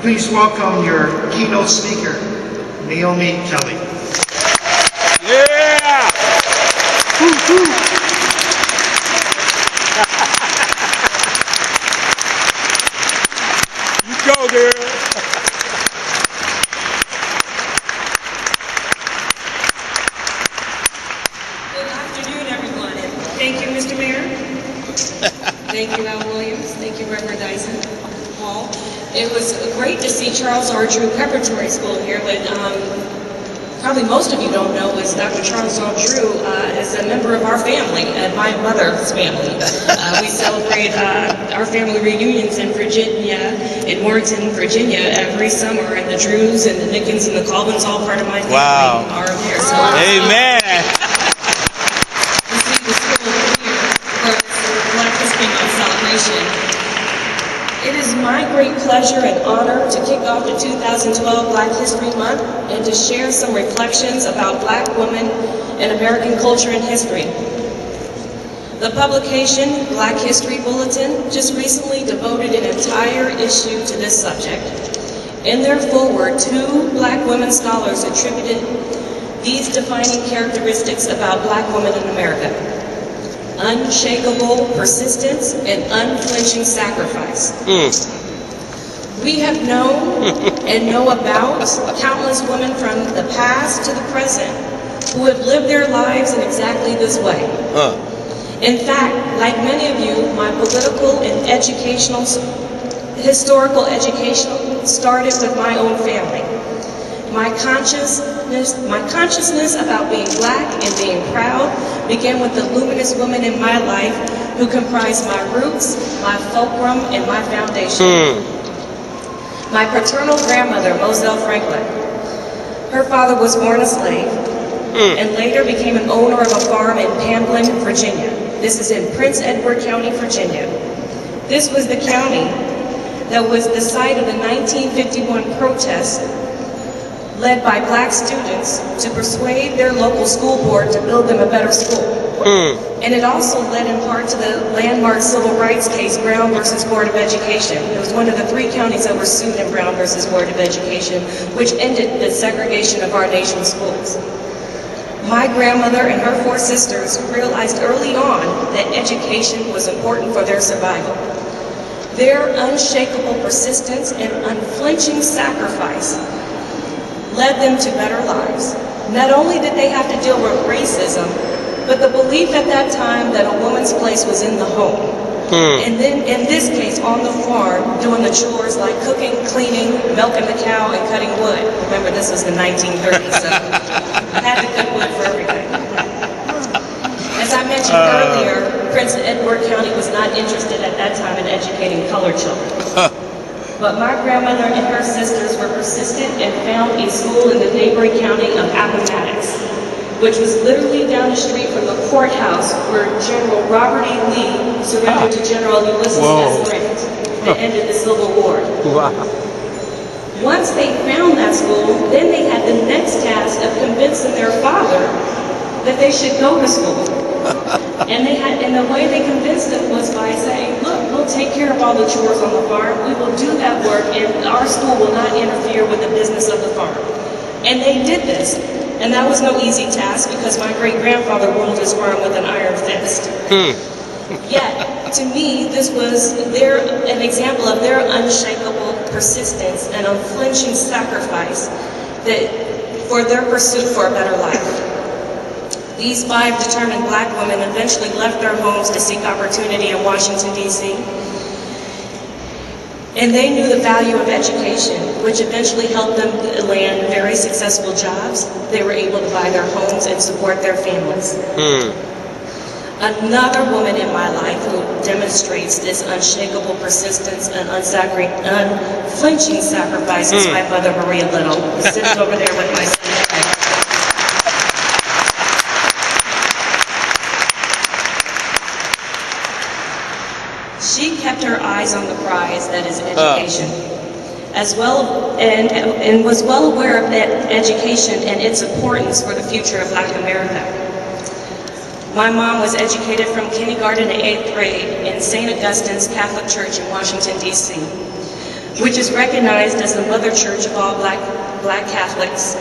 Please welcome your keynote speaker, Naomi Kelly. Yeah! Woo-hoo. You go, girl. Good afternoon, everyone, and thank you, Mr. Mayor. Thank you, Al Williams. Thank you, Reverend Dyson Hall. It was great to see Charles R. Drew Preparatory School here, but probably most of you don't know is Dr. Charles R. Drew is a member of our family, my mother's family. We celebrate our family reunions in Virginia, in Warrenton, Virginia, every summer, and the Drews and the Nickens and the Colvins, all part of my family, are there. So, Amen. to see the school here for this Black History Month celebration. It is my great pleasure and honor to kick off the 2012 Black History Month and to share some reflections about Black women in American culture and history. The publication, Black History Bulletin, just recently devoted an entire issue to this subject. In their foreword, 2 Black women scholars attributed these defining characteristics about Black women in America: unshakable persistence and unflinching sacrifice. We have known and know about countless women from the past to the present who have lived their lives in exactly this way. In fact, like many of you, my political and historical education started with my own family. My consciousness about being Black and being proud began with the luminous women in my life who comprise my roots, my fulcrum, and my foundation. My paternal grandmother, Moselle Franklin. Her father was born a slave and later became an owner of a farm in Pamplin, Virginia. This is in Prince Edward County, Virginia. This was the county that was the site of the 1951 protests led by Black students to persuade their local school board to build them a better school. And it also led in part to the landmark civil rights case, Brown versus Board of Education. It was one of the 3 counties that were sued in Brown versus Board of Education, which ended the segregation of our nation's schools. My grandmother and her 4 sisters realized early on that education was important for their survival. Their unshakable persistence and unflinching sacrifice led them to better lives. Not only did they have to deal with racism, but the belief at that time that a woman's place was in the home. And then, in this case, on the farm, doing the chores like cooking, cleaning, milking the cow, and cutting wood. Remember, this was the 1930s, so I had to cut wood for everything. As I mentioned earlier, Prince Edward County was not interested at that time in educating colored children. But my grandmother and her sisters were persistent and found a school in the neighboring county of Appomattox, which was literally down the street from the courthouse where General Robert E. Lee surrendered to General Ulysses S. Grant that ended the Civil War. Once they found that school, then they had the next task of convincing their father that they should go to school. And the way they convinced them was by saying, look, we'll take care of all the chores on the farm, we will do that work, and our school will not interfere with the business of the farm. And they did this. And that was no easy task because my great-grandfather ruled his farm with an iron fist. Yet, to me, this was an example of their unshakable persistence and unflinching sacrifice for their pursuit for a better life. These 5 determined Black women eventually left their homes to seek opportunity in Washington, D.C. And they knew the value of education, which eventually helped them land very successful jobs. They were able to buy their homes and support their families. Another woman in my life who demonstrates this unshakable persistence and unflinching sacrifice is my mother, Maria Little, who's sitting over there with my son. She kept her eyes on the prize that is education, as well, and was well aware of that education and its importance for the future of Black America. My mom was educated from kindergarten to 8th grade in St. Augustine's Catholic Church in Washington, D.C. which is recognized as the mother church of all black Catholics.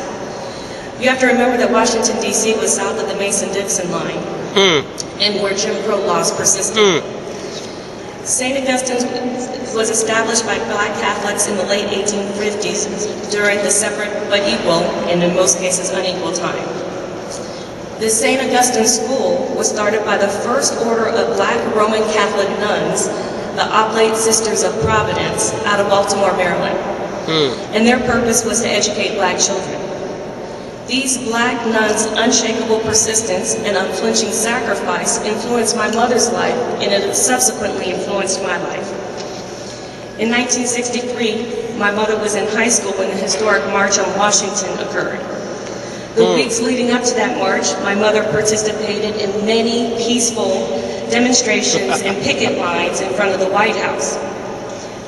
You have to remember that Washington, D.C. was south of the Mason-Dixon line, and where Jim Crow laws persisted. St. Augustine's was established by black Catholics in the late 1850s during the separate but equal, and in most cases unequal, time. The St. Augustine School was started by the first order of black Roman Catholic nuns, the Oblate Sisters of Providence, out of Baltimore, Maryland. And their purpose was to educate black children. These black nuns' unshakable persistence and unflinching sacrifice influenced my mother's life, and it subsequently influenced my life. In 1963, my mother was in high school when the historic March on Washington occurred. The weeks leading up to that march, my mother participated in many peaceful demonstrations and picket lines in front of the White House.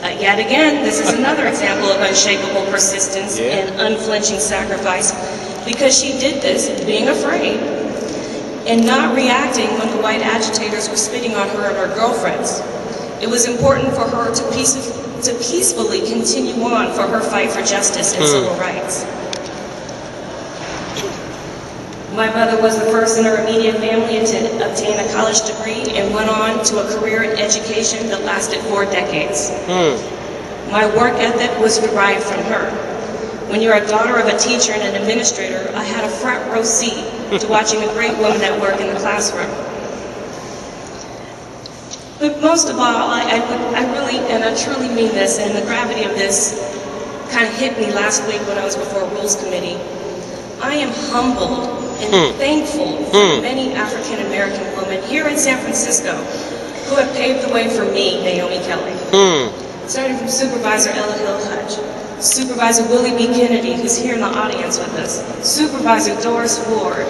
Yet again, this is another example of unshakable persistence and unflinching sacrifice, because she did this being afraid and not reacting when the white agitators were spitting on her and her girlfriends. It was important for her to peacefully continue on for her fight for justice and civil rights. My mother was the first in her immediate family to obtain a college degree and went on to a career in education that lasted 4 decades. My work ethic was derived from her. When you're a daughter of a teacher and an administrator, I had a front row seat to watching a great woman at work in the classroom. But most of all, I really, and I truly mean this, and the gravity of this kind of hit me last week when I was before Rules Committee. I am humbled and thankful for many African American women here in San Francisco who have paved the way for me, Naomi Kelly. Starting from Supervisor Ella Hill Hutch, Supervisor Willie B. Kennedy, who's here in the audience with us, Supervisor Doris Ward,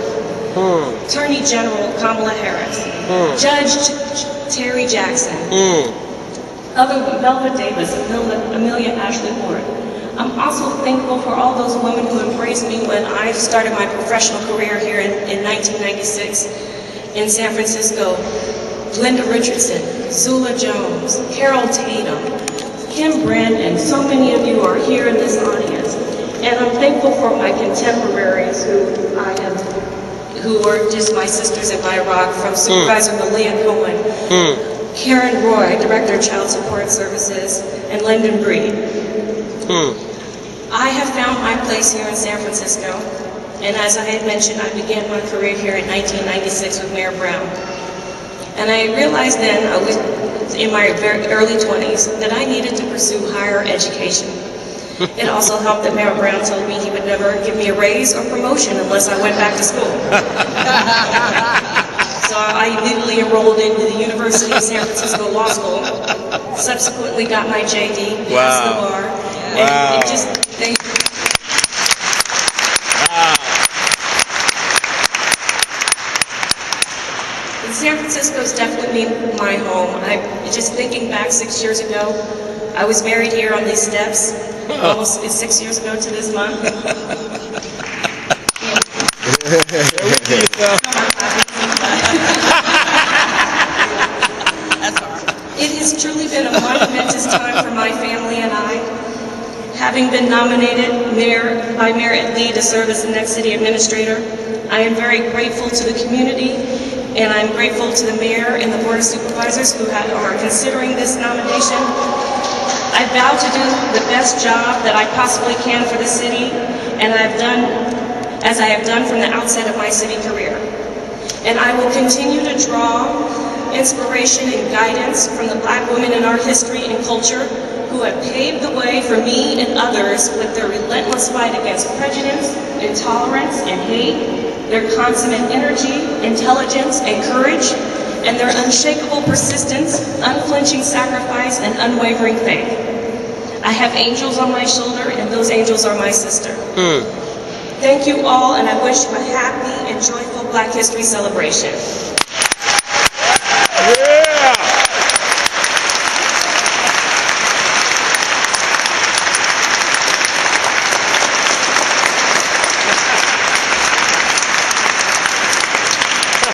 Attorney General Kamala Harris, Judge Terry Jackson, other Melva Davis, Amelia Ashley Ward. I'm also thankful for all those women who embraced me when I started my professional career here in 1996 in San Francisco. Linda Richardson, Zula Jones, Carol Tatum, Kim Brandon, so many of you are here in this audience. And I'm thankful for my contemporaries who are just my sisters in my rock, from Supervisor Malia Cohen, Karen Roy, Director of Child Support Services, and Lyndon Breed. I have found my place here in San Francisco, and as I had mentioned, I began my career here in 1996 with Mayor Brown. And I realized then, I was in my very early 20s, that I needed to pursue higher education. It also helped that Mayor Brown told me he would never give me a raise or promotion unless I went back to school. So I immediately enrolled into the University of San Francisco Law School, subsequently got my JD, passed the bar, and it just, San Francisco is definitely my home. Just thinking back 6 years ago, I was married here on these steps, almost 6 years ago to this month. It has truly been a momentous time for my family and I. Having been nominated by Mayor Ed Lee to serve as the next city administrator, I am very grateful to the community, and I'm grateful to the mayor and the board of supervisors who are considering this nomination. I vow to do the best job that I possibly can for the city, and I have done as I have done from the outset of my city career. And I will continue to draw inspiration and guidance from the black women in our history and culture who have paved the way for me and others with their relentless fight against prejudice, intolerance, and hate, their consummate energy, intelligence, and courage, and their unshakable persistence, unflinching sacrifice, and unwavering faith. I have angels on my shoulder, and those angels are my sister. Thank you all, and I wish you a happy and joyful Black History celebration.